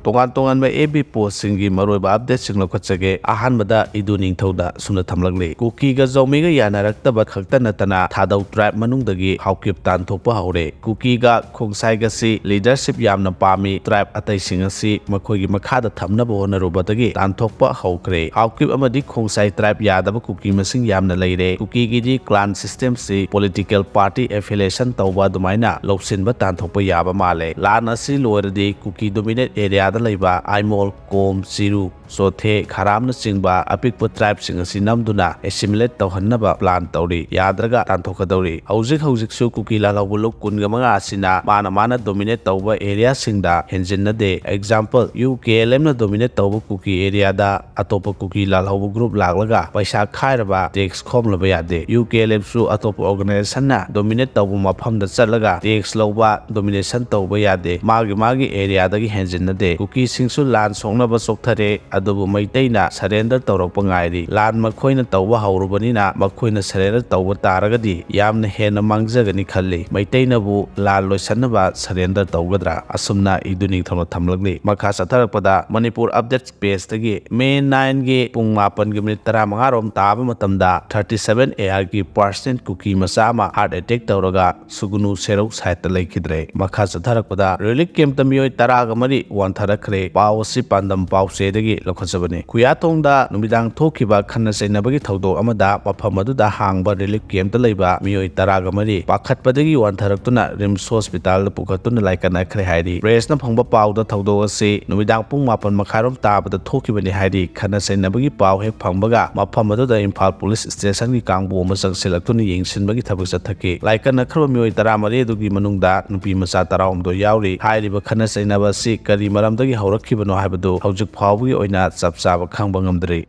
tongan tongan ba AB post singi maroiba update sing lokhatsage ahanbada idu ningthauda sumna thamlakle Kuki ga Zomi ga yanaraktaba khakta natana Thadou tribe manungdagi Haokip Tanthokpa houre Kuki ga khongsai ga si leadership yamna pami tribe atai sing asi makhoigi makhada thamnaba honarubadagi Tanthokpa Hourakle Haokip amadi khongsai tribe yadaba Kuki masing yamna leire Kuki gi di clan system si political party affiliation tawba dumaina lopsinba Tanthokpa yaba male lan asi loiradi Kuki dominate area da leiba Aimol Kom Siru Sothe Kharamna chingba apikpa tribe sing asi namduna assimilate tawhannaba plan tawri yadraga Tanthokadawri hojik su Kuki lalawbuluk kunga manga asina mana dominate tawba area singda henjinnade example UKLM na dominate tawba Kuki area da atopa Kuki lalawbu group laglaga paisa khairaba tax khomlaba yade UKLM su atopa organization na dominate tawba mafamda chatlaga tax lawba domination tawba yade magi area dagi henjinnade Kuki singsu lan songnaba chokthare adubu maitaina surrender tawrakpa ngairi lan makhoina tawba haurubanina makhoina surrender tawba taragadi yamna hena mangjagani khalli maitaina bu lan loisannaba surrender tawgadra asumna iduni thona thamlagli makha satharakpada Manipur update page tagi May 9 gi pung 8 gi minute 35 rom taba matamda 37 AR gi percent Kuki masama heart attack tawraga sugunu serok site laikidre makha satharakpada relic camp tamiyoi taraga mari wantharakre pawasi pandam pawse dagi lokhatsabane kuyatongda numidang thokiba khanna sainabagi thawdok amada mafam aduda hangba relief camp ta leiba miyoi taraga mari pakhatpadagi wanthaраktuna rims hospital da pukhatuna laikana khre hairi press na phangba pawda thawdok ase numidang pung 8 makharom tabada thokibani hairi khanna sainabagi paw hek phangbaga mafam aduda Imphal police station gi kangbo masang selaktuni yengsinbagi thabak chathake laikana khro miyoi 13 dugi manungda nupi macha 19 yauri hairiba khanna sainaba si kari maramdagi haurakibano haibadu hojik phawgi oina chapchaba khangba ngamdri